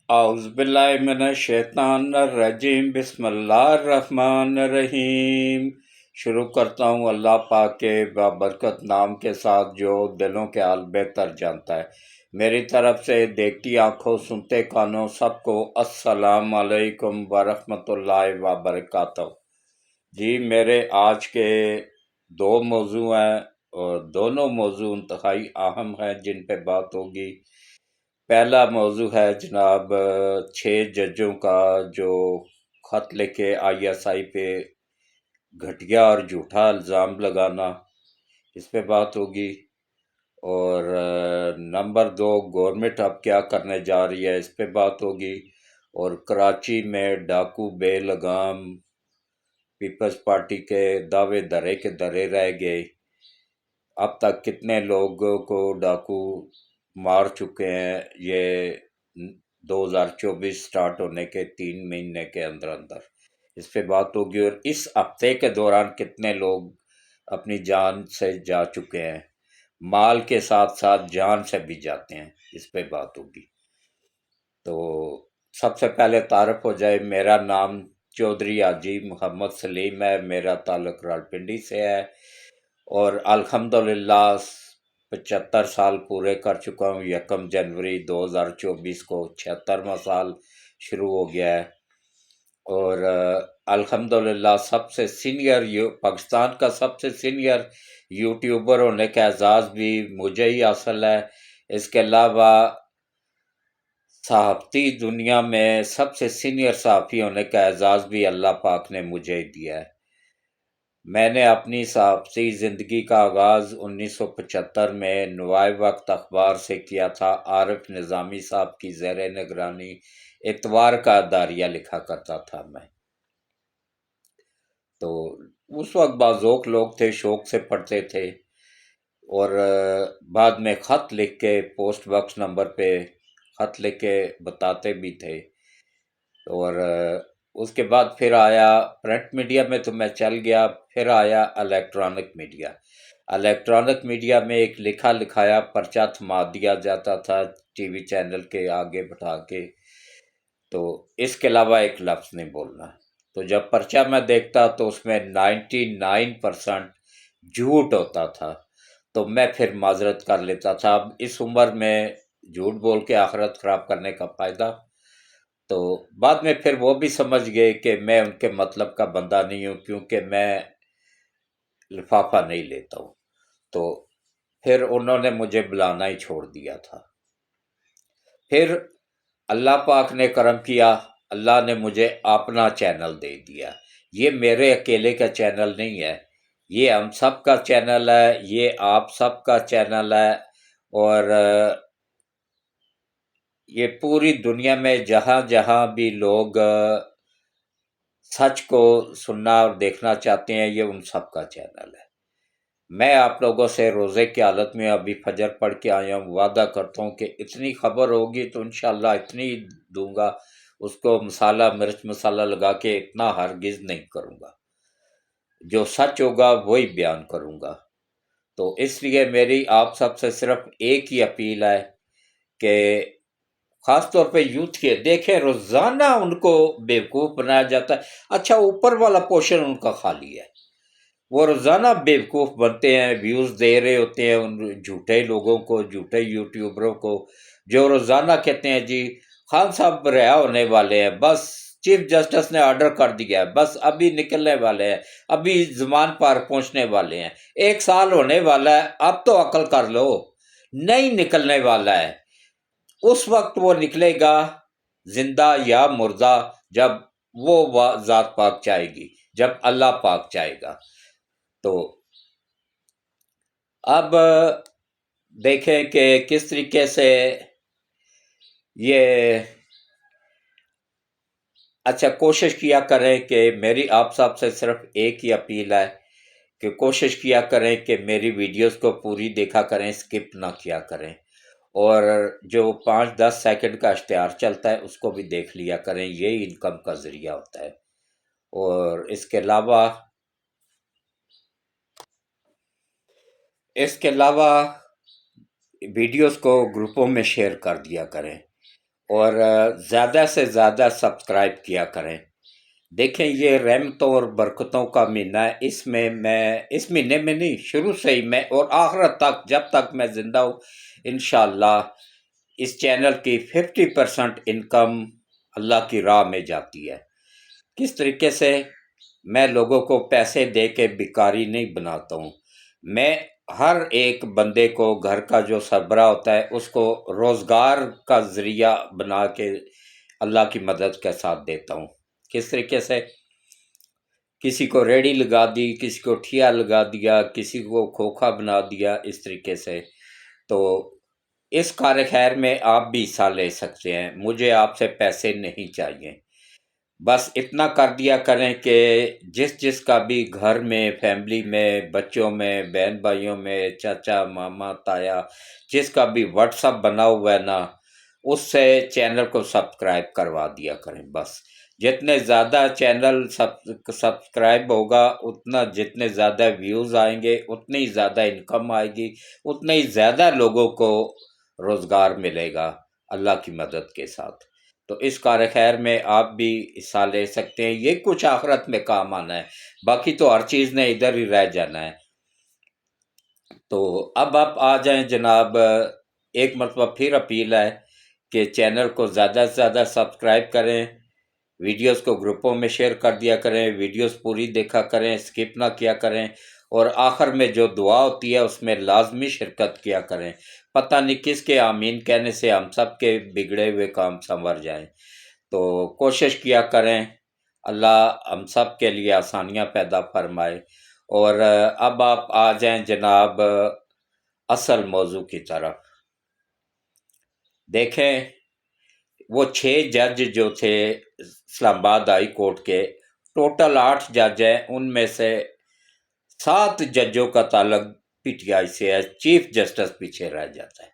اعوذ باللہ من الشیطان الرجیم، بسم اللہ الرحمن الرحیم۔ شروع کرتا ہوں اللہ پاک کے بابرکت نام کے ساتھ جو دلوں کے حال بہتر جانتا ہے۔ میری طرف سے دیکھتی آنکھوں سنتے کانوں سب کو السلام علیکم ورحمۃ اللہ وبرکاتہ۔ جی، میرے آج کے دو موضوع ہیں اور دونوں موضوع انتہائی اہم ہیں جن پہ بات ہوگی۔ پہلا موضوع ہے جناب 6 ججوں کا جو خط لے کے ISI پہ گھٹیا اور جھوٹا الزام لگانا، اس پہ بات ہوگی۔ اور نمبر 2، گورنمنٹ اب کیا کرنے جا رہی ہے، اس پہ بات ہوگی۔ اور کراچی میں ڈاکو بے لگام پیپلز پارٹی کے دعوے درے کے درے رہ گئے۔ اب تک کتنے لوگوں کو ڈاکو مار چکے ہیں، یہ 2024 سٹارٹ ہونے کے 3 مہینے کے اندر اندر اس پہ بات ہوگی۔ اور اس ہفتے کے دوران کتنے لوگ اپنی جان سے جا چکے ہیں، مال کے ساتھ ساتھ جان سے بھی جاتے ہیں، اس پہ بات ہوگی۔ تو سب سے پہلے تعارف ہو جائے، میرا نام چودھری حاجی محمد سلیم ہے، میرا تعلق راولپنڈی سے ہے، اور الحمدللہ 75 سال پورے کر چکا ہوں۔ 1 جنوری 2024 کو 76واں سال شروع ہو گیا ہے۔ اور الحمدللہ سب سے سینئر پاکستان کا سب سے سینئر یوٹیوبر ہونے کا اعزاز بھی مجھے ہی حاصل ہے۔ اس کے علاوہ صحافتی دنیا میں سب سے سینئر صحافی ہونے کا اعزاز بھی اللہ پاک نے مجھے ہی دیا ہے۔ میں نے اپنی صحافتی زندگی کا آغاز 1975 میں نوائے وقت اخبار سے کیا تھا۔ عارف نظامی صاحب کی زیر نگرانی اتوار کا داریہ لکھا کرتا تھا میں۔ تو اس وقت باذوق لوگ تھے، شوق سے پڑھتے تھے، اور بعد میں خط لکھ کے پوسٹ باکس نمبر پہ خط لکھ کے بتاتے بھی تھے۔ اور اس کے بعد پھر آیا پرنٹ میڈیا میں، تو میں چل گیا، پھر آیا الیکٹرانک میڈیا۔ الیکٹرانک میڈیا میں ایک لکھا لکھایا پرچہ تھما دیا جاتا تھا ٹی وی چینل کے آگے بٹھا کے، تو اس کے علاوہ ایک لفظ نہیں بولنا۔ تو جب پرچہ میں دیکھتا تو اس میں 99% جھوٹ ہوتا تھا، تو میں پھر معذرت کر لیتا تھا۔ اب اس عمر میں جھوٹ بول کے آخرت خراب کرنے کا فائدہ۔ تو بعد میں پھر وہ بھی سمجھ گئے کہ میں ان کے مطلب کا بندہ نہیں ہوں، کیونکہ میں لفافہ نہیں لیتا ہوں۔ تو پھر انہوں نے مجھے بلانا ہی چھوڑ دیا تھا۔ پھر اللہ پاک نے کرم کیا، اللہ نے مجھے اپنا چینل دے دیا۔ یہ میرے اکیلے کا چینل نہیں ہے، یہ ہم سب کا چینل ہے، یہ آپ سب کا چینل ہے، اور یہ پوری دنیا میں جہاں جہاں بھی لوگ سچ کو سننا اور دیکھنا چاہتے ہیں، یہ ان سب کا چینل ہے۔ میں آپ لوگوں سے روزے کی حالت میں ابھی فجر پڑھ کے آیا ہوں، وعدہ کرتا ہوں کہ اتنی خبر ہوگی تو انشاءاللہ اتنی دوں گا، اس کو مسالہ مرچ مسالہ لگا کے اتنا ہرگز نہیں کروں گا۔ جو سچ ہوگا وہی بیان کروں گا۔ تو اس لیے میری آپ سب سے صرف ایک ہی اپیل ہے کہ خاص طور پہ یوتھ کے دیکھیں، روزانہ ان کو بیوقوف بنایا جاتا ہے۔ اچھا، اوپر والا پورشن ان کا خالی ہے، وہ روزانہ بیوقوف بنتے ہیں، ویوز دے رہے ہوتے ہیں ان جھوٹے لوگوں کو، جھوٹے یوٹیوبروں کو، جو روزانہ کہتے ہیں جی خان صاحب رہا ہونے والے ہیں، بس چیف جسٹس نے آرڈر کر دیا ہے، بس ابھی نکلنے والے ہیں، ابھی زمان پار پہنچنے والے ہیں، 1 سال ہونے والا ہے، اب تو عقل کر لو۔ نہیں نکلنے والا ہے، اس وقت وہ نکلے گا زندہ یا مردہ، جب وہ ذات پاک چاہے گی، جب اللہ پاک چاہے گا۔ تو اب دیکھیں کہ کس طریقے سے یہ اچھا کوشش کیا کریں کہ میری آپ سب سے صرف ایک ہی اپیل ہے کہ کوشش کیا کریں کہ میری ویڈیوز کو پوری دیکھا کریں، سکپ نہ کیا کریں، اور جو 5-10 سیکنڈ کا اشتہار چلتا ہے اس کو بھی دیکھ لیا کریں، یہی انکم کا ذریعہ ہوتا ہے۔ اور اس کے علاوہ ویڈیوز کو گروپوں میں شیئر کر دیا کریں، اور زیادہ سے زیادہ سبسکرائب کیا کریں۔ دیکھیں یہ رحمتوں اور برکتوں کا مہینہ ہے، اس مہینے میں نہیں، شروع سے ہی میں اور آخرت تک جب تک میں زندہ ہوں انشاءاللہ اس چینل کی 50% انکم اللہ کی راہ میں جاتی ہے۔ کس طریقے سے؟ میں لوگوں کو پیسے دے کے بیکاری نہیں بناتا ہوں، میں ہر ایک بندے کو گھر کا جو سربراہ ہوتا ہے اس کو روزگار کا ذریعہ بنا کے اللہ کی مدد کے ساتھ دیتا ہوں۔ کس طریقے سے؟ کسی کو ریڑھی لگا دی، کسی کو ٹھیا لگا دیا، کسی کو کھوکھا بنا دیا، اس طریقے سے۔ تو اس کار خیر میں آپ بھی حصہ لے سکتے ہیں، مجھے آپ سے پیسے نہیں چاہیے، بس اتنا کر دیا کریں کہ جس کا بھی گھر میں، فیملی میں، بچوں میں، بہن بھائیوں میں، چاچا ماما تایا، جس کا بھی واٹس اپ بنا ہوا ہے نا، اس سے چینل کو سبسکرائب کروا دیا کریں۔ بس جتنے زیادہ چینل سبسکرائب ہوگا اتنا، جتنے زیادہ ویوز آئیں گے اتنی ہی زیادہ انکم آئے گی، اتنے ہی زیادہ لوگوں کو روزگار ملے گا اللہ کی مدد کے ساتھ۔ تو اس کار خیر میں آپ بھی حصہ لے سکتے ہیں، یہ کچھ آخرت میں کام آنا ہے، باقی تو ہر چیز نے ادھر ہی رہ جانا ہے۔ تو اب آپ آ جائیں جناب، ایک مرتبہ پھر اپیل ہے کہ چینل کو زیادہ سے زیادہ سبسکرائب کریں، ویڈیوز کو گروپوں میں شیئر کر دیا کریں، ویڈیوز پوری دیکھا کریں، سکپ نہ کیا کریں، اور آخر میں جو دعا ہوتی ہے اس میں لازمی شرکت کیا کریں۔ پتہ نہیں کس کے آمین کہنے سے ہم سب کے بگڑے ہوئے کام سنور جائیں۔ تو کوشش کیا کریں، اللہ ہم سب کے لیے آسانیاں پیدا فرمائے۔ اور اب آپ آ جائیں جناب اصل موضوع کی طرف۔ دیکھیں وہ 6 جج جو تھے اسلام آباد ہائی کورٹ کے، ٹوٹل 8 جج ہیں، ان میں سے 7 ججوں کا تعلق پی ٹی آئی سے ہے، چیف جسٹس پیچھے رہ جاتا ہے۔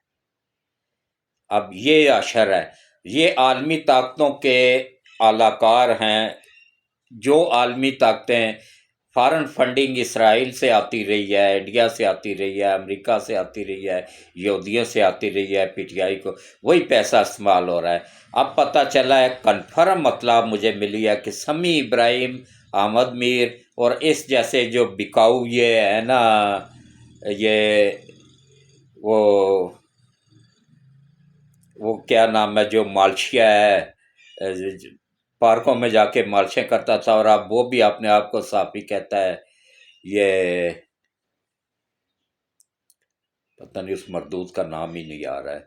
اب یہ اشر ہے، یہ عالمی طاقتوں کے اعلی کار ہیں، جو عالمی طاقتیں فارن فنڈنگ اسرائیل سے آتی رہی ہے، انڈیا سے آتی رہی ہے، امریکہ سے آتی رہی ہے، یہودیوں سے آتی رہی ہے، پی ٹی آئی کو وہی پیسہ استعمال ہو رہا ہے۔ اب پتہ چلا ہے، کنفرم مطلب مجھے ملی ہے کہ سمیع ابراہیم، احمد میر اور اس جیسے جو بکاؤ یہ ہے نا، یہ وہ کیا نام ہے جو مالشیا ہے، پارکوں میں جا کے مالشیں کرتا تھا اور اب وہ بھی اپنے آپ کو صحافی کہتا ہے، یہ پتہ نہیں اس مردود کا نام ہی نہیں آ رہا ہے۔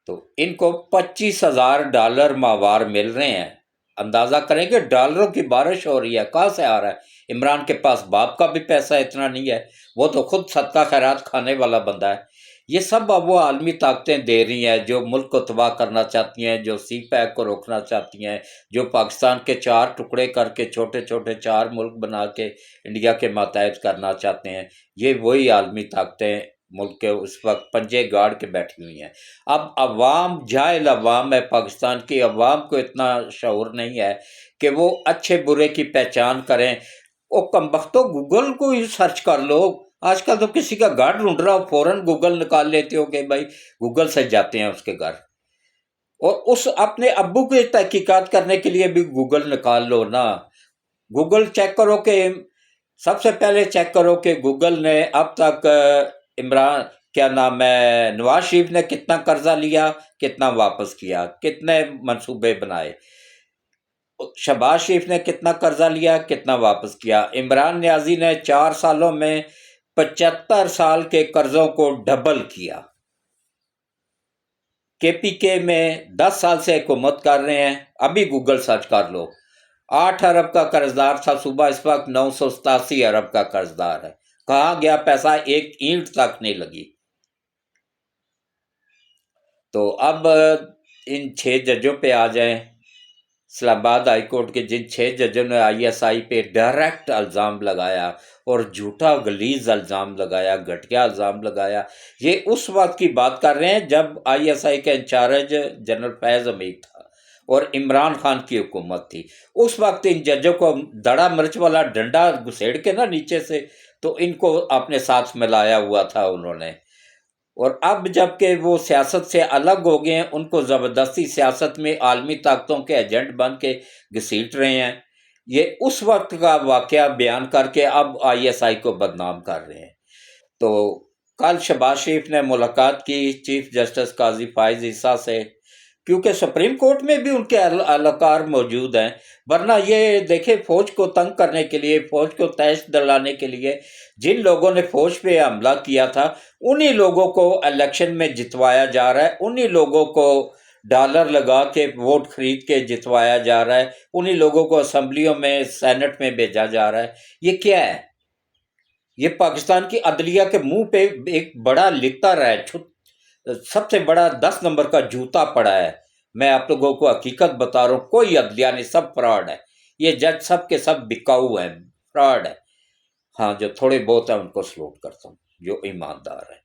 تو ان کو $25,000 ماہوار مل رہے ہیں۔ اندازہ کریں کہ ڈالروں کی بارش ہو رہی ہے، کہاں سے آ رہا ہے؟ عمران کے پاس باپ کا بھی پیسہ اتنا نہیں ہے، وہ تو خود صدقہ خیرات کھانے والا بندہ ہے۔ یہ سب اب وہ عالمی طاقتیں دے رہی ہیں جو ملک کو تباہ کرنا چاہتی ہیں، جو سی پیک کو روکنا چاہتی ہیں، جو پاکستان کے 4 ٹکڑے کر کے چھوٹے چھوٹے 4 ملک بنا کے انڈیا کے ماتحت کرنا چاہتے ہیں۔ یہ وہی عالمی طاقتیں ملک کے اس وقت پنجے گاڑ کے بیٹھی ہوئی ہیں۔ اب عوام، جاہل عوام ہے، پاکستان کی عوام کو اتنا شعور نہیں ہے کہ وہ اچھے برے کی پہچان کریں۔ وہ کمبختو گوگل کو ہی سرچ کر لو، آج کل تو کسی کا گھر ڈھونڈ رہا ہو فوراً گوگل نکال لیتے ہو کہ بھائی گوگل سے جاتے ہیں اس کے گھر، اور اس اپنے ابو کی تحقیقات کرنے کے لیے بھی گوگل نکال لو نا۔ گوگل چیک کرو کہ سب سے پہلے چیک کرو کہ گوگل نے اب تک عمران کیا نام ہے نواز شریف نے کتنا قرضہ لیا، کتنا واپس کیا، کتنے منصوبے بنائے، شہباز شریف نے کتنا قرضہ لیا، کتنا واپس کیا، عمران نیازی نے 4 سالوں میں 75 سال کے قرضوں کو ڈبل کیا، کے پی کے میں 10 سال سے حکومت کر رہے ہیں، ابھی گوگل سرچ کر لو، 8 ارب کا قرضدار تھا صبح، اس وقت 987 ارب کا قرضدار ہے۔ کہاں گیا پیسہ؟ ایک اینٹ تک نہیں لگی۔ تو اب ان 6 ججوں پہ آ جائیں، اسلام آباد ہائی کورٹ کے جن 6 ججوں نے آئی ایس آئی پہ ڈائریکٹ الزام لگایا اور جھوٹا غلیظ الزام لگایا، گھٹیا الزام لگایا، یہ اس وقت کی بات کر رہے ہیں جب آئی ایس آئی کا انچارج جنرل فیض حمید تھا اور عمران خان کی حکومت تھی۔ اس وقت ان ججوں کو دڑا مرچ والا ڈنڈا گھسیڑ کے نا نیچے سے، تو ان کو اپنے ساتھ ملایا ہوا تھا انہوں نے، اور اب جب کہ وہ سیاست سے الگ ہو گئے ہیں، ان کو زبردستی سیاست میں عالمی طاقتوں کے ایجنٹ بن کے گھسیٹ رہے ہیں۔ یہ اس وقت کا واقعہ بیان کر کے اب آئی ایس آئی کو بدنام کر رہے ہیں۔ تو کل شہباز شریف نے ملاقات کی چیف جسٹس قاضی فائز عیسیٰ سے، کیونکہ سپریم کورٹ میں بھی ان کے اہلکار موجود ہیں، ورنہ یہ دیکھیں فوج کو تنگ کرنے کے لیے، فوج کو تیش دلانے کے لیے جن لوگوں نے فوج پہ حملہ کیا تھا انہی لوگوں کو الیکشن میں جتوایا جا رہا ہے، انہی لوگوں کو ڈالر لگا کے ووٹ خرید کے جتوایا جا رہا ہے، انہی لوگوں کو اسمبلیوں میں سینٹ میں بھیجا جا رہا ہے۔ یہ کیا ہے؟ یہ پاکستان کی عدلیہ کے منہ پہ ایک بڑا لکھتا رہا ہے، سب سے بڑا 10 نمبر کا جوتا پڑا ہے۔ میں آپ لوگوں کو حقیقت بتا رہا ہوں، کوئی عدلیہ نہیں، سب فراڈ ہے۔ یہ جج سب کے سب بکاؤ ہیں، فراڈ ہے۔ ہاں، جو تھوڑے بہت ہیں ان کو سلوٹ کرتا ہوں، جو ایماندار ہیں۔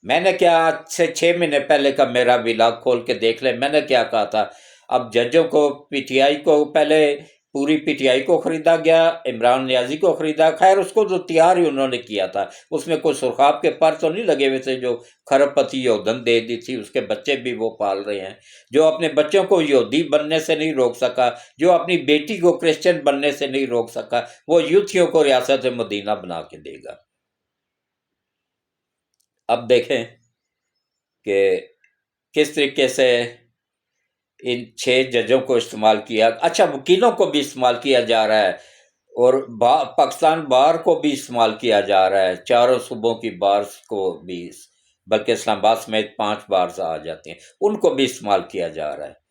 میں نے کیا آج سے 6 مہینے پہلے کا میرا ولاگ کھول کے دیکھ لیں، میں نے کیا کہا تھا؟ اب ججوں کو پی ٹی آئی کو پہلے پوری پی ٹی آئی کو خریدا گیا، عمران نیازی کو خریدا، خیر اس کو تو تیار ہی انہوں نے کیا تھا، اس میں کوئی سرخاب کے پر تو نہیں لگے ہوئے تھے جو کھرب پتی یہودن دے دی تھی، اس کے بچے بھی وہ پال رہے ہیں۔ جو اپنے بچوں کو یہودی بننے سے نہیں روک سکا، جو اپنی بیٹی کو کرسچن بننے سے نہیں روک سکا، وہ یوتھیوں کو ریاست مدینہ بنا کے دے گا۔ اب دیکھیں کہ کس طریقے سے ان 6 ججوں کو استعمال کیا، اچھا وکیلوں کو بھی استعمال کیا جا رہا ہے، اور پاکستان بار کو بھی استعمال کیا جا رہا ہے، چاروں صوبوں کی بارز کو بھی، بلکہ اسلام آباد سمیت 5 بارز آ جاتے ہیں، ان کو بھی استعمال کیا جا رہا ہے۔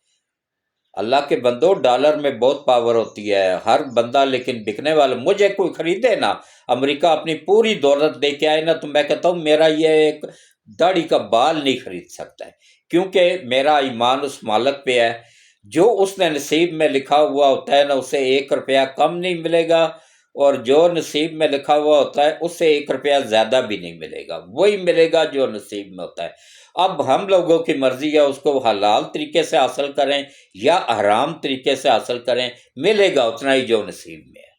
اللہ کے بندو، ڈالر میں بہت پاور ہوتی ہے، ہر بندہ لیکن بکنے والا، مجھے کوئی خریدے نا، امریکہ اپنی پوری دولت دے کے آئے نا، تو میں کہتا ہوں میرا یہ ایک داڑھی کا بال نہیں خرید سکتا ہے، کیونکہ میرا ایمان اس مالک پہ ہے، جو اس نے نصیب میں لکھا ہوا ہوتا ہے نا، اسے 1 روپیہ کم نہیں ملے گا، اور جو نصیب میں لکھا ہوا ہوتا ہے اس سے 1 روپیہ زیادہ بھی نہیں ملے گا، وہی ملے گا جو نصیب میں ہوتا ہے۔ اب ہم لوگوں کی مرضی ہے، اس کو حلال طریقے سے حاصل کریں یا حرام طریقے سے حاصل کریں، ملے گا اتنا ہی جو نصیب میں ہے۔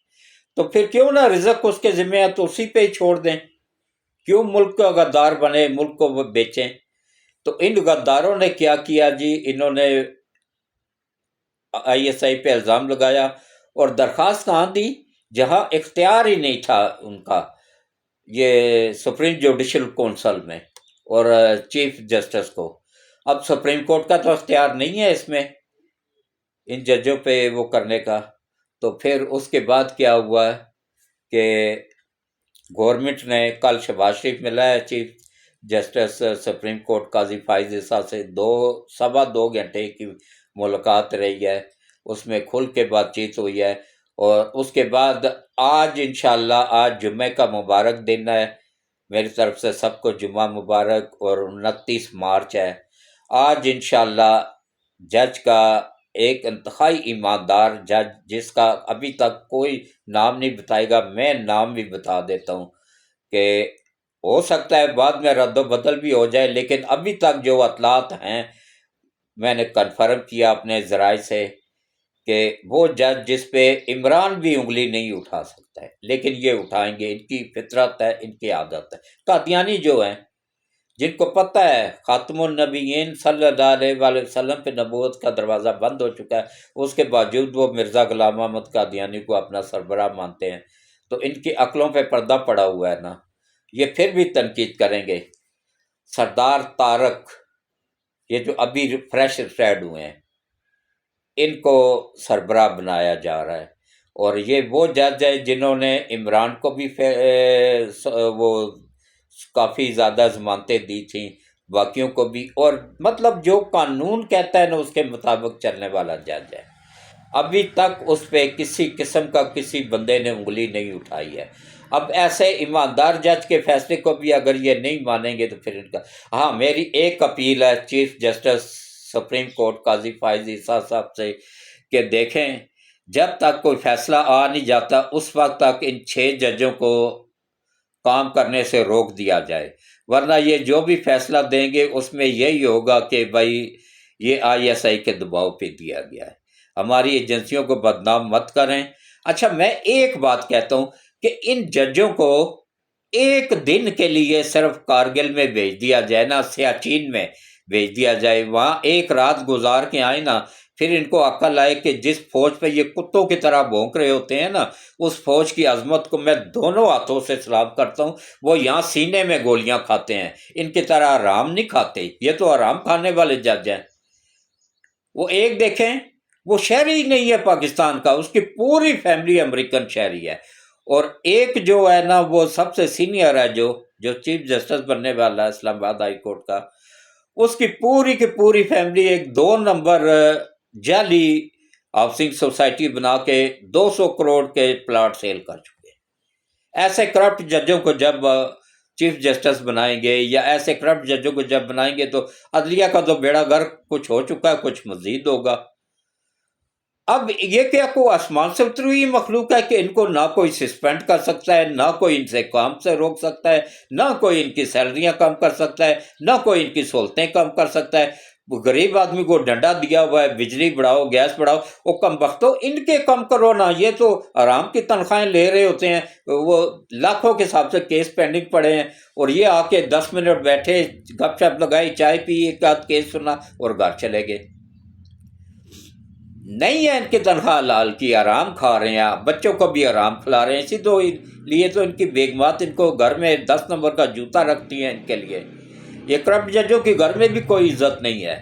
تو پھر کیوں نہ رزق اس کے ذمہ ہے تو اسی پہ ہی چھوڑ دیں، کیوں ملک کا غدار بنے، ملک کو وہ بیچیں؟ تو ان غداروں نے کیا کیا جی، انہوں نے آئی ایس آئی پہ الزام لگایا اور درخواست کہاں دی؟ جہاں اختیار ہی نہیں تھا ان کا، یہ سپریم جوڈیشل کونسل میں اور چیف جسٹس کو۔ اب سپریم کورٹ کا تو اختیار نہیں ہے اس میں، ان ججوں پہ وہ کرنے کا۔ تو پھر اس کے بعد کیا ہوا کہ گورنمنٹ نے کل شہباز شریف ملا ہے چیف جسٹس سپریم کورٹ قاضی فائز عیسیٰ سے، 2.25 گھنٹے کی ملاقات رہی ہے، اس میں کھل کے بات چیت ہوئی ہے، اور اس کے بعد آج انشاءاللہ، آج جمعے کا مبارک دن ہے، میری طرف سے سب کو جمعہ مبارک، اور 29 مارچ ہے۔ آج انشاءاللہ جج کا ایک انتہائی ایماندار جج، جس کا ابھی تک کوئی نام نہیں بتائے گا، میں نام بھی بتا دیتا ہوں کہ ہو سکتا ہے بعد میں رد و بدل بھی ہو جائے، لیکن ابھی تک جو اطلاعات ہیں میں نے کنفرم کیا اپنے ذرائع سے کہ وہ جج جس پہ عمران بھی انگلی نہیں اٹھا سکتا ہے، لیکن یہ اٹھائیں گے، ان کی فطرت ہے، ان کی عادت ہے۔ قادیانی جو ہیں، جن کو پتہ ہے خاتم النبیین صلی اللہ علیہ وآلہ وسلم پہ نبوت کا دروازہ بند ہو چکا ہے، اس کے باوجود وہ مرزا غلام احمد قادیانی کو اپنا سربراہ مانتے ہیں، تو ان کی عقلوں پہ پردہ پڑا ہوا ہے نا، یہ پھر بھی تنقید کریں گے۔ سردار طارق، یہ جو ابھی فریش ریٹائرڈ ہوئے ہیں، ان کو سربراہ بنایا جا رہا ہے، اور یہ وہ جج ہے جنہوں نے عمران کو بھی وہ کافی زیادہ ضمانتیں دی تھیں، باقیوں کو بھی، اور مطلب جو قانون کہتا ہے نا اس کے مطابق چلنے والا جج ہے۔ ابھی تک اس پہ کسی قسم کا کسی بندے نے انگلی نہیں اٹھائی ہے۔ اب ایسے ایماندار جج کے فیصلے کو بھی اگر یہ نہیں مانیں گے تو پھر ان کا، ہاں میری ایک اپیل ہے چیف جسٹس سپریم کورٹ قاضی فائز عیسیٰ صاحب سے کہ دیکھیں جب تک کوئی فیصلہ آ نہیں جاتا اس وقت تک ان 6 ججوں کو کام کرنے سے روک دیا جائے، ورنہ یہ جو بھی فیصلہ دیں گے اس میں یہی ہوگا کہ بھائی یہ آئی ایس آئی کے دباؤ پہ دیا گیا ہے، ہماری ایجنسیوں کو بدنام مت کریں۔ اچھا میں ایک بات کہتا ہوں کہ ان ججوں کو ایک دن کے لیے صرف کارگل میں بھیج دیا جائے نا، سیاچین میں بھیج دیا جائے، وہاں ایک رات گزار کے آئے نا، پھر ان کو عقل آئے کہ جس فوج پہ یہ کتوں کی طرح بھونک رہے ہوتے ہیں نا، اس فوج کی عظمت کو میں دونوں ہاتھوں سے سلام کرتا ہوں۔ وہ یہاں سینے میں گولیاں کھاتے ہیں، ان کی طرح آرام نہیں کھاتے، یہ تو آرام کھانے والے جج ہیں۔ وہ ایک دیکھیں، وہ شہری نہیں ہے پاکستان کا، اس کی پوری فیملی امریکن شہری ہے۔ اور ایک جو ہے نا وہ سب سے سینئر ہے، جو چیف جسٹس بننے والا ہے اسلام آباد ہائی کورٹ کا، اس کی پوری فیملی ایک 2 نمبر جعلی ہاؤسنگ سوسائٹی بنا کے 200 کروڑ کے پلاٹ سیل کر چکے ہیں۔ ایسے کرپٹ ججوں کو جب چیف جسٹس بنائیں گے، یا ایسے کرپٹ ججوں کو جب بنائیں گے، تو عدلیہ کا تو بیڑا غرق کچھ ہو چکا ہے، کچھ مزید ہوگا۔ اب یہ کیا کوئی آسمان سے اتری ہوئی مخلوق ہے کہ ان کو نہ کوئی سسپینڈ کر سکتا ہے، نہ کوئی ان سے کام سے روک سکتا ہے، نہ کوئی ان کی سیلریاں کم کر سکتا ہے، نہ کوئی ان کی سہولتیں کم کر سکتا ہے؟ وہ غریب آدمی کو ڈنڈا دیا ہوا ہے، بجلی بڑھاؤ، گیس بڑھاؤ، وہ کم بختو ان کے کم کرو نا، یہ تو آرام کی تنخواہیں لے رہے ہوتے ہیں، وہ لاکھوں کے حساب سے کیس پینڈنگ پڑے ہیں، اور یہ آ کے 10 منٹ بیٹھے، گپ شپ لگائی، چائے پی، ایک آدھ کیس سنا اور گھر چلے گئے۔ نہیں ہے ان کی تنخواہ حلال کی، آرام کھا رہے ہیں، بچوں کو بھی آرام کھلا رہے ہیں، اسی تو لیے تو ان کی بیگمات ان کو گھر میں 10 نمبر کا جوتا رکھتی ہیں ان کے لیے۔ یہ کرپٹ ججوں کی گھر میں بھی کوئی عزت نہیں ہے۔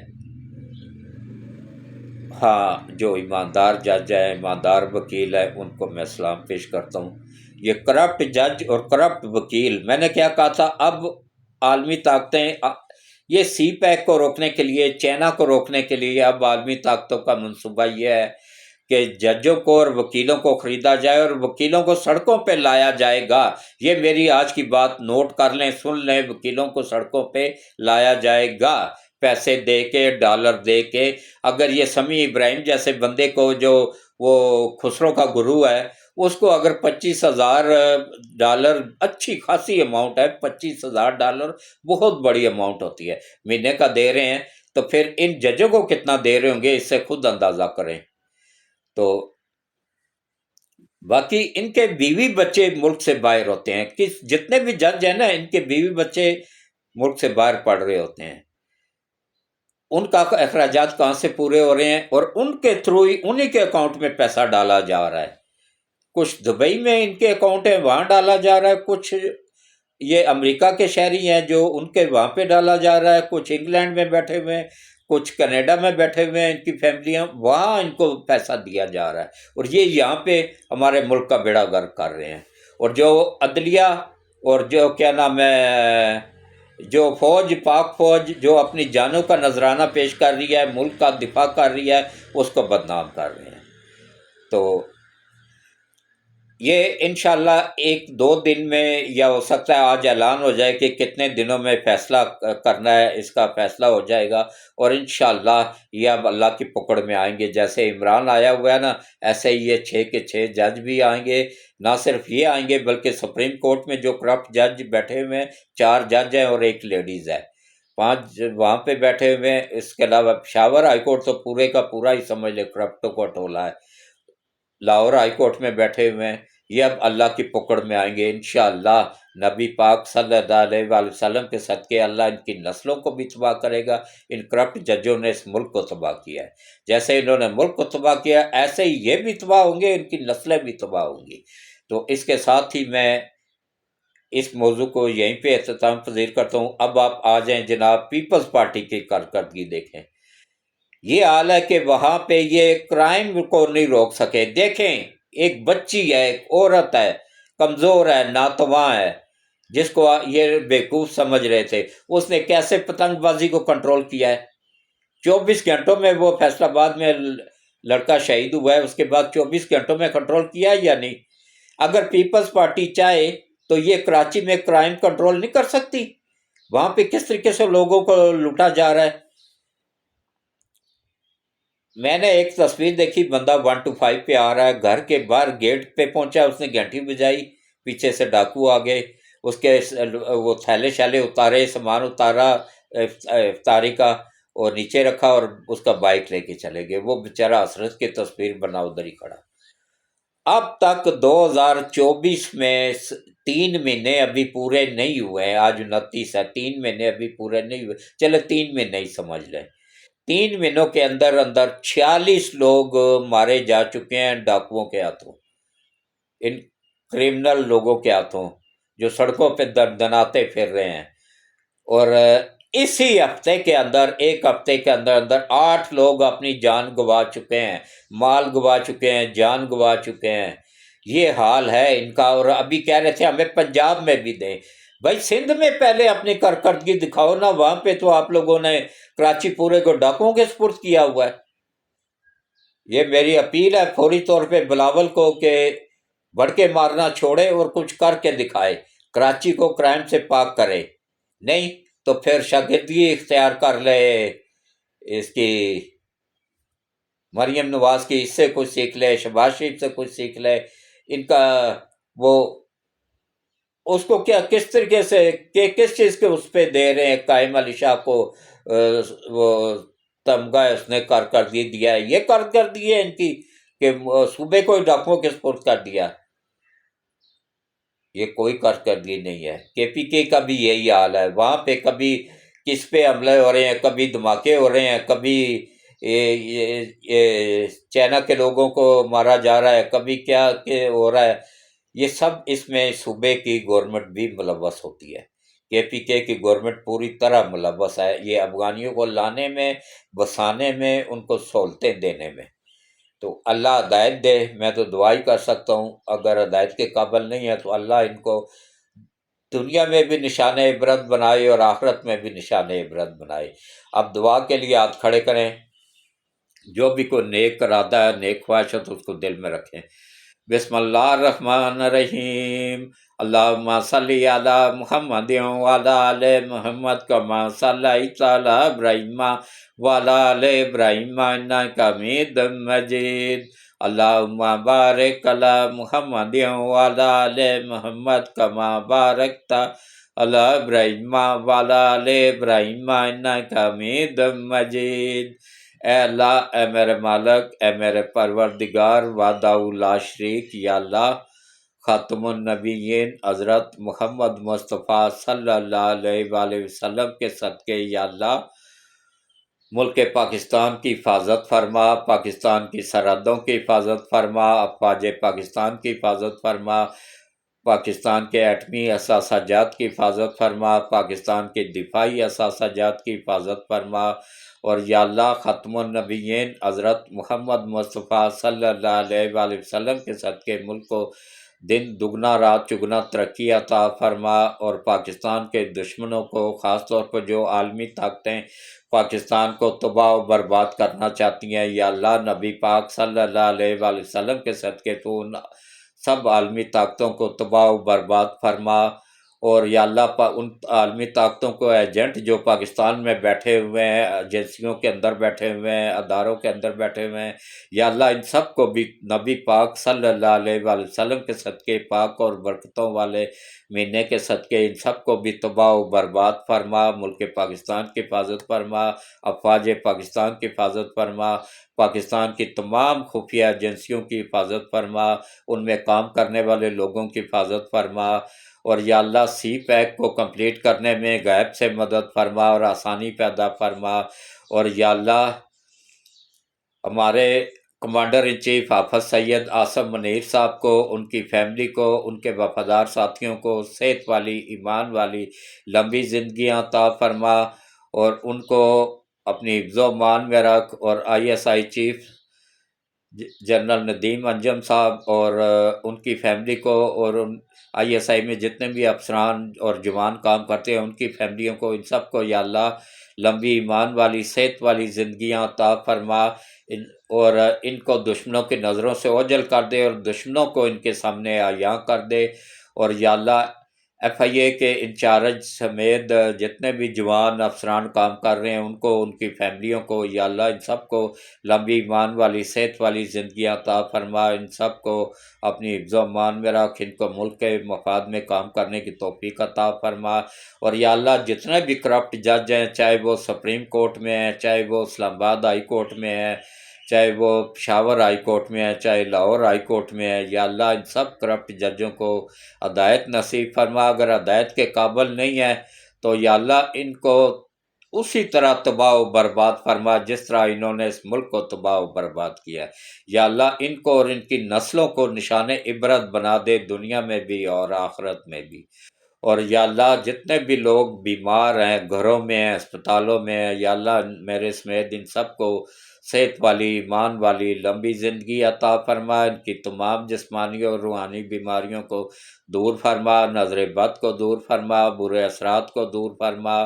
ہاں، جو ایماندار جج ہے، ایماندار وکیل ہے، ان کو میں سلام پیش کرتا ہوں۔ یہ کرپٹ جج اور کرپٹ وکیل، میں نے کیا کہا تھا، اب عالمی طاقتیں یہ سی پیک کو روکنے کے لیے، چائنا کو روکنے کے لیے، اب عالمی طاقتوں کا منصوبہ یہ ہے کہ ججوں کو اور وکیلوں کو خریدا جائے اور وکیلوں کو سڑکوں پہ لایا جائے گا۔ یہ میری آج کی بات نوٹ کر لیں، سن لیں، وکیلوں کو سڑکوں پہ لایا جائے گا، پیسے دے کے، ڈالر دے کے۔ اگر یہ سمیع ابراہیم جیسے بندے کو، جو وہ خسرو کا گرو ہے، اس کو اگر $25,000 اچھی خاصی اماؤنٹ ہے، $25,000 بہت بڑی اماؤنٹ ہوتی ہے، مہینے کا دے رہے ہیں، تو پھر ان ججوں کو کتنا دے رہے ہوں گے، اس سے خود اندازہ کریں۔ تو باقی ان کے بیوی بچے ملک سے باہر ہوتے ہیں، جتنے بھی جج ہیں نا، ان کے بیوی بچے ملک سے باہر پڑھ رہے ہوتے ہیں، ان کا اخراجات کہاں سے پورے ہو رہے ہیں، اور ان کے تھرو ہی انہی کے اکاؤنٹ میں پیسہ ڈالا جا رہا ہے۔ کچھ دبئی میں ان کے اکاؤنٹ ہیں، وہاں ڈالا جا رہا ہے، کچھ یہ امریکہ کے شہری ہیں جو ان کے وہاں پہ ڈالا جا رہا ہے، کچھ انگلینڈ میں بیٹھے ہوئے ہیں، کچھ کینیڈا میں بیٹھے ہوئے ہیں، ان کی فیملیاں، وہاں ان کو پیسہ دیا جا رہا ہے، اور یہ یہاں پہ ہمارے ملک کا بیڑا غرق کر رہے ہیں۔ اور جو عدلیہ اور جو کیا نام ہے، جو فوج، پاک فوج جو اپنی جانوں کا نذرانہ پیش کر رہی ہے، ملک کا دفاع کر رہی ہے، اس کو بدنام کر رہے ہیں۔ تو یہ انشاءاللہ 1-2 دن میں، یا ہو سکتا ہے آج اعلان ہو جائے کہ کتنے دنوں میں فیصلہ کرنا ہے، اس کا فیصلہ ہو جائے گا، اور انشاءاللہ یہ اب اللہ کی پکڑ میں آئیں گے۔ جیسے عمران آیا ہوا ہے نا، ایسے ہی یہ 6 کے 6 جج بھی آئیں گے۔ نہ صرف یہ آئیں گے، بلکہ سپریم کورٹ میں جو کرپٹ جج بیٹھے ہوئے ہیں، 4 جج ہیں اور 1 لیڈیز ہے، 5 وہاں پہ بیٹھے ہوئے ہیں۔ اس کے علاوہ پشاور ہائی کورٹ تو پورے کا پورا ہی سمجھ لے کرپٹوں کو ٹولا ہے، لاہور ہائی کورٹ میں بیٹھے ہوئے ہیں۔ یہ اب اللہ کی پکڑ میں آئیں گے انشاءاللہ۔ نبی پاک صلی اللہ علیہ وآلہ وسلم کے صدقے اللہ ان کی نسلوں کو بھی تباہ کرے گا۔ ان کرپٹ ججوں نے اس ملک کو تباہ کیا ہے، جیسے انہوں نے ملک کو تباہ کیا، ایسے ہی یہ بھی تباہ ہوں گے، ان کی نسلیں بھی تباہ ہوں گی۔ تو اس کے ساتھ ہی میں اس موضوع کو یہیں پہ اختتام پذیر کرتا ہوں۔ اب آپ آ جائیں جناب، پیپلز پارٹی کی کارکردگی دیکھیں۔ یہ حال ہے کہ وہاں پہ یہ کرائم کو نہیں روک سکے۔ دیکھیں، ایک بچی ہے، ایک عورت ہے، کمزور ہے، ناتواں ہے، جس کو یہ بیوقوف سمجھ رہے تھے، اس نے کیسے پتنگ بازی کو کنٹرول کیا ہے۔ 24 گھنٹوں میں، وہ فیصل آباد میں لڑکا شہید ہوا ہے، اس کے بعد 24 گھنٹوں میں کنٹرول کیا یا نہیں؟ اگر پیپلز پارٹی چاہے تو یہ کراچی میں کرائم کنٹرول نہیں کر سکتی؟ وہاں پہ کس طریقے سے لوگوں کو لوٹا جا رہا ہے۔ میں نے ایک تصویر دیکھی، بندہ 1 to 5 پہ آ رہا ہے، گھر کے باہر گیٹ پہ پہنچا، اس نے گھنٹی بجائی، پیچھے سے ڈاکو آ گئے، اس کے وہ تھیلے شیلے اتارے، سامان اتارا افطاری کا، اور نیچے رکھا، اور اس کا بائک لے کے چلے گئے۔ وہ بیچارہ حسرت کی تصویر بنا ادھر ہی کھڑا۔ اب تک 2024 میں 3 مہینے ابھی پورے نہیں ہوئے ہیں، آج 29 ہے، 3 مہینے ابھی پورے نہیں ہوئے، چلے 3 مہینے ہی سمجھ لیں، 3 مہینوں کے اندر اندر 46 لوگ مارے جا چکے ہیں ڈاکوؤں کے ہاتھوں، ان کرمنل لوگوں کے ہاتھوں جو سڑکوں پہ دناتے پھر رہے ہیں۔ اور اسی ہفتے کے اندر، ایک ہفتے کے اندر اندر 8 لوگ اپنی جان گوا چکے ہیں، مال گوا چکے ہیں، جان گوا چکے ہیں۔ یہ حال ہے ان کا، اور ابھی کہہ رہے تھے ہمیں پنجاب میں بھی دیں۔ بھائی سندھ میں پہلے اپنی کارکردگی دکھاؤ نا، وہاں پہ تو آپ لوگوں نے کراچی پورے کو ڈاکوؤں کے سپرد کیا ہوا ہے۔ یہ میری اپیل ہے فوری طور پہ بلاول کو کہ بڑھ کے مارنا چھوڑے اور کچھ کر کے دکھائے، کراچی کو کرائم سے پاک کرے، نہیں تو پھر شاگردگی اختیار کر لے اس کی مریم نواز کی، اس سے کچھ سیکھ لے، شہباز شریف سے کچھ سیکھ لے، ان کا وہ اس کو کیا کس طریقے سے کہ کس چیز کے اس پہ دے رہے ہیں قائم علی شاہ کو وہ تمغہ اس نے کارکردگی دیا ہے، یہ کارکردگی ہے ان کی کہ صوبے کو ڈاکوؤں کے سپرد کر دیا، یہ کوئی کارکردگی نہیں ہے۔ کے پی کے کا بھی یہی حال ہے، وہاں پہ کبھی کس پہ حملے ہو رہے ہیں، کبھی دھماکے ہو رہے ہیں، کبھی یہ چائنا کے لوگوں کو مارا جا رہا ہے، کبھی کیا کہ ہو رہا ہے۔ یہ سب اس میں صوبے کی گورنمنٹ بھی ملوث ہوتی ہے، کے پی کے کی گورنمنٹ پوری طرح ملوث ہے یہ افغانیوں کو لانے میں، بسانے میں، ان کو سہولتیں دینے میں۔ تو اللہ ہدایت دے، میں تو دعا ہی کر سکتا ہوں، اگر ہدایت کے قابل نہیں ہے تو اللہ ان کو دنیا میں بھی نشان عبرت بنائے اور آخرت میں بھی نشان عبرت بنائے۔ اب دعا کے لیے ہاتھ کھڑے کریں، جو بھی کوئی نیک ارادہ ہے، نیک خواہش ہے تو اس کو دل میں رکھیں۔ بسم اللہ الرحمن الرحیم، اللہم صلی علی محمد وعلی آل محمد کما صلیت علی ابراہیم وعلی آل ابراہیم انک حمید مجید، اللہم بارک علی محمد وعلی آل محمد کما بارکت علی ابراہیم وعلی آل ابراہیم انک حمید مجید۔ اے اللہ، اے میرے مالک، اے میرے پروردگار وحدہ لا شریک، یا اللہ خاتم النبیین حضرت محمد مصطفیٰ صلی اللہ علیہ وآلہ وسلم کے صدقے یا اللہ ملک پاکستان کی حفاظت فرما، پاکستان کی سرحدوں کی حفاظت فرما، افواج پاکستان کی حفاظت فرما، پاکستان کے ایٹمی اثاثہ جات کی حفاظت فرما، پاکستان کے دفاعی اثاثہ جات کی حفاظت فرما، اور یا اللہ ختم النبیین حضرت محمد مصطفیٰ صلی اللہ علیہ وآلہ وسلم کے صدقے ملک کو دن دگنا رات چگنا ترقی عطا فرما، اور پاکستان کے دشمنوں کو، خاص طور پر جو عالمی طاقتیں پاکستان کو تباہ و برباد کرنا چاہتی ہیں، یا اللہ نبی پاک صلی اللہ علیہ وآلہ وسلم کے صدقے تو ان سب عالمی طاقتوں کو تباہ و برباد فرما، اور یا اللہ ان عالمی طاقتوں کو ایجنٹ جو پاکستان میں بیٹھے ہوئے ہیں، ایجنسیوں کے اندر بیٹھے ہوئے ہیں، اداروں کے اندر بیٹھے ہوئے ہیں، یا اللہ ان سب کو بھی نبی پاک صلی اللہ علیہ وآلہ وسلم کے صدقے پاک اور برکتوں والے مہینے کے صدقے ان سب کو بھی تباہ و برباد فرما، ملک پاکستان کی حفاظت فرما، افواج پاکستان کی حفاظت فرما، پاکستان کی تمام خفیہ ایجنسیوں کی حفاظت فرما، ان میں کام کرنے والے لوگوں کی حفاظت فرما، اور یا اللہ سی پیک کو کمپلیٹ کرنے میں غیب سے مدد فرما اور آسانی پیدا فرما، اور یا اللہ ہمارے کمانڈر ان چیف حافظ سید عاصم منیر صاحب کو، ان کی فیملی کو، ان کے وفادار ساتھیوں کو صحت والی، ایمان والی لمبی زندگیاں عطا فرما، اور ان کو اپنی حفظ و امان میں رکھ، اور I S I chief general Nadeem Anjum صاحب اور ان کی فیملی کو، اور ان آئی ایس آئی میں جتنے بھی افسران اور جوان کام کرتے ہیں ان کی فیملیوں کو، ان سب کو یا اللہ لمبی ایمان والی صحت والی زندگیاں عطا فرما، اور ان کو دشمنوں کی نظروں سے اوجھل کر دے، اور دشمنوں کو ان کے سامنے عیاں کر دے، اور یا اللہ ایف آئی اے کے انچارج سمیت جتنے بھی جوان افسران کام کر رہے ہیں ان کو، ان کی فیملیوں کو یا اللہ ان سب کو لمبی ایمان والی صحت والی زندگیاں عطا فرما، ان سب کو اپنی حفظ و امان میں رکھ، ان کو ملک کے مفاد میں کام کرنے کی توفیق عطا فرما، اور یا اللہ جتنے بھی کرپٹ جج ہیں، چاہے وہ سپریم کورٹ میں ہیں، چاہے وہ اسلام آباد ہائی کورٹ میں ہیں، چاہے وہ پشاور ہائی کورٹ میں ہے، چاہے لاہور ہائی کورٹ میں ہے، یا اللہ ان سب کرپٹ ججوں کو ہدایت نصیب فرما، اگر ہدایت کے قابل نہیں ہے تو یا اللہ ان کو اسی طرح تباہ و برباد فرما جس طرح انہوں نے اس ملک کو تباہ و برباد کیا ہے۔ یا اللہ ان کو اور ان کی نسلوں کو نشان عبرت بنا دے، دنیا میں بھی اور آخرت میں بھی۔ اور یا اللہ جتنے بھی لوگ بیمار ہیں، گھروں میں ہیں، اسپتالوں میں ہیں، یا اللہ میرے سمیت ان سب کو صحت والی، ایمان والی لمبی زندگی عطا فرما، ان کی تمام جسمانی اور روحانی بیماریوں کو دور فرما، نظر بد کو دور فرما، برے اثرات کو دور فرما۔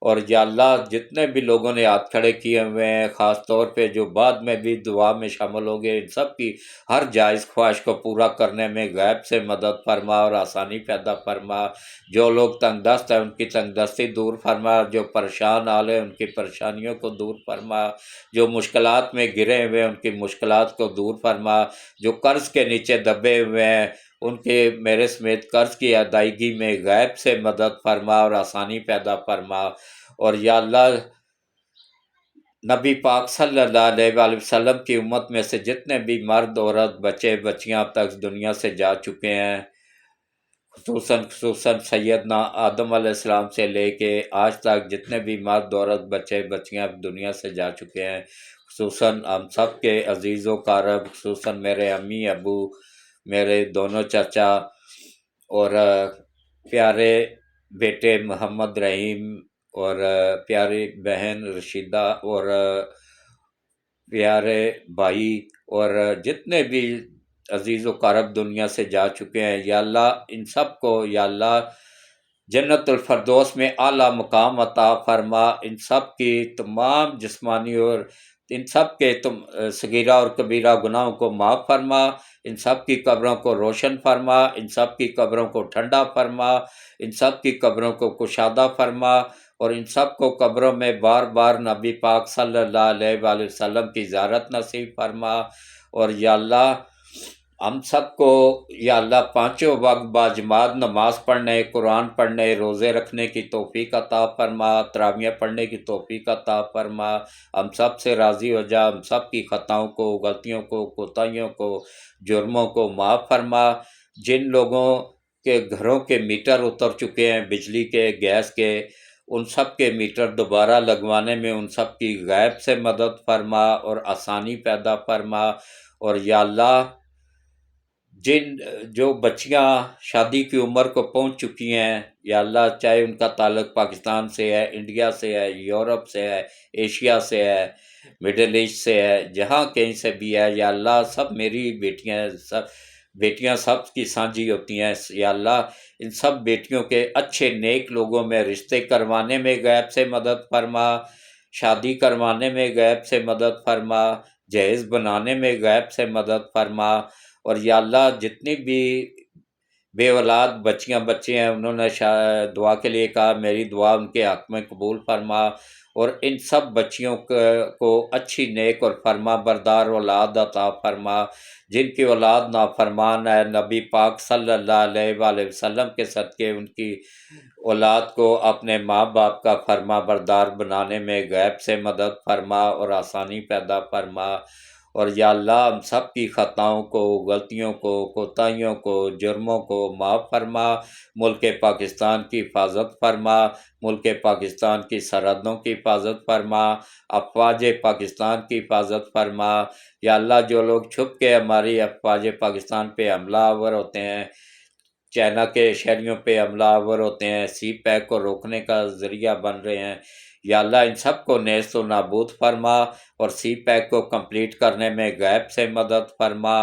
اور یا اللہ جتنے بھی لوگوں نے ہاتھ کھڑے کیے ہوئے ہیں، خاص طور پہ جو بعد میں بھی دعا میں شامل ہو گئے، ان سب کی ہر جائز خواہش کو پورا کرنے میں غیب سے مدد فرما اور آسانی پیدا فرما۔ جو لوگ تنگ دست ہیں ان کی تنگ دستی دور فرما، جو پریشان حال ہیں ان کی پریشانیوں کو دور فرما، جو مشکلات میں گرے ہوئے ہیں ان کی مشکلات کو دور فرما، جو قرض کے نیچے دبے ہوئے ہیں ان کے میرے سمیت قرض کی ادائیگی میں غیب سے مدد فرما اور آسانی پیدا فرما۔ اور یا اللہ نبی پاک صلی اللہ علیہ وآلہ وسلم کی امت میں سے جتنے بھی مرد عورت بچے بچیاں اب تک دنیا سے جا چکے ہیں، خصوصاً سیدنا آدم علیہ السلام سے لے کے آج تک جتنے بھی مرد عورت بچے بچیاں دنیا سے جا چکے ہیں، خصوصاً ہم سب کے عزیز و اقارب، خصوصاً میرے امی ابو، میرے دونوں چچا اور پیارے بیٹے محمد رحیم اور پیاری بہن رشیدہ اور پیارے بھائی اور جتنے بھی عزیز و اقارب دنیا سے جا چکے ہیں، یا اللہ ان سب کو یا اللہ جنت الفردوس میں اعلیٰ مقام عطا فرما، ان سب کی تمام جسمانی اور ان سب کے صغیرہ اور کبیرہ گناہوں کو معاف فرما، ان سب کی قبروں کو روشن فرما، ان سب کی قبروں کو ٹھنڈا فرما، ان سب کی قبروں کو کشادہ فرما، اور ان سب کو قبروں میں بار بار نبی پاک صلی اللہ علیہ وآلہ وسلم کی زیارت نصیب فرما۔ اور یا اللہ ہم سب کو یا اللہ پانچوں وقت باجماعت نماز پڑھنے، قرآن پڑھنے، روزے رکھنے کی توفیق عطا فرما، تراویح پڑھنے کی توفیق عطا فرما، ہم سب سے راضی ہو جا، ہم سب کی خطاؤں کو، غلطیوں کو، کوتاہیوں کو، جرموں کو معاف فرما۔ جن لوگوں کے گھروں کے میٹر اتر چکے ہیں بجلی کے، گیس کے، ان سب کے میٹر دوبارہ لگوانے میں ان سب کی غیب سے مدد فرما اور آسانی پیدا فرما۔ اور یا اللہ جو بچیاں شادی کی عمر کو پہنچ چکی ہیں، یا اللہ چاہے ان کا تعلق پاکستان سے ہے، انڈیا سے ہے، یورپ سے ہے، ایشیا سے ہے، مڈل ایسٹ سے ہے، جہاں کہیں سے بھی ہے، یا اللہ سب میری بیٹیاں سب کی سانجھی ہوتی ہیں، یا اللہ ان سب بیٹیوں کے اچھے نیک لوگوں میں رشتے کروانے میں غیب سے مدد فرما، شادی کروانے میں غیب سے مدد فرما، جہیز بنانے میں غیب سے مدد فرما۔ اور یا اللہ جتنی بھی بے اولاد بچیاں بچے ہیں انہوں نے دعا کے لیے کہا، میری دعا ان کے حق میں قبول فرما، اور ان سب بچیوں کو اچھی نیک اور فرما بردار اولاد عطا فرما۔ جن کی اولاد نافرمان ہے، نبی پاک صلی اللہ علیہ وآلہ وسلم کے صدقے ان کی اولاد کو اپنے ماں باپ کا فرما بردار بنانے میں غیب سے مدد فرما اور آسانی پیدا فرما۔ اور یا اللہ ہم سب کی خطاؤں کو، غلطیوں کو، کوتاہیوں کو، جرموں کو معاف فرما، ملک پاکستان کی حفاظت فرما، ملک پاکستان کی سرحدوں کی حفاظت فرما، افواج پاکستان کی حفاظت فرما۔ یا اللہ جو لوگ چھپ کے ہماری افواج پاکستان پہ حملہ آور ہوتے ہیں، چائنا کے شہریوں پہ حملہ آور ہوتے ہیں، سی پیک کو روکنے کا ذریعہ بن رہے ہیں، یا اللہ ان سب کو نیست و نابود فرما اور سی پیک کو کمپلیٹ کرنے میں غیب سے مدد فرما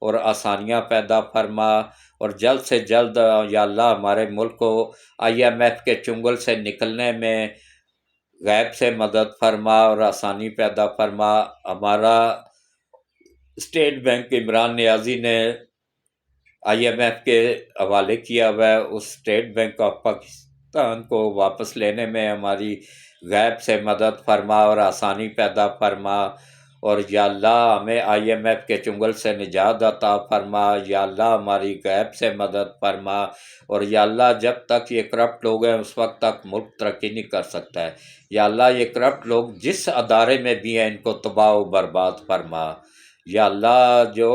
اور آسانیاں پیدا فرما، اور جلد سے جلد یا اللہ ہمارے ملک کو IMF کے چنگل سے نکلنے میں غیب سے مدد فرما اور آسانی پیدا فرما۔ ہمارا اسٹیٹ بینک عمران نیازی نے IMF کے حوالے کیا ہوا ہے، اس اسٹیٹ بینک آف پاکستان کو واپس لینے میں ہماری غیب سے مدد فرما اور آسانی پیدا فرما۔ اور یا اللہ ہمیں IMF کے چنگل سے نجات عطا فرما، یا اللہ ہماری غیب سے مدد فرما، اور یا اللہ جب تک یہ کرپٹ لوگ ہیں اس وقت تک ملک ترقی نہیں کر سکتا ہے، یا اللہ یہ کرپٹ لوگ جس ادارے میں بھی ہیں ان کو تباہ و برباد فرما، یا اللہ جو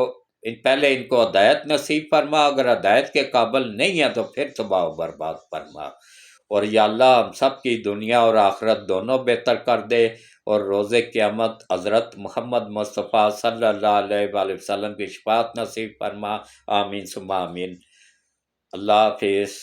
پہلے ان کو ہدایت نصیب فرما، اگر ہدایت کے قابل نہیں ہیں تو پھر تباہ و برباد فرما، اور یا اللہ ہم سب کی دنیا اور آخرت دونوں بہتر کر دے، اور روز قیامت حضرت محمد مصطفیٰ صلی اللہ علیہ وآلہ وسلم کی شفاعت نصیب فرما، آمین ثم آمین۔ اللہ حافظ۔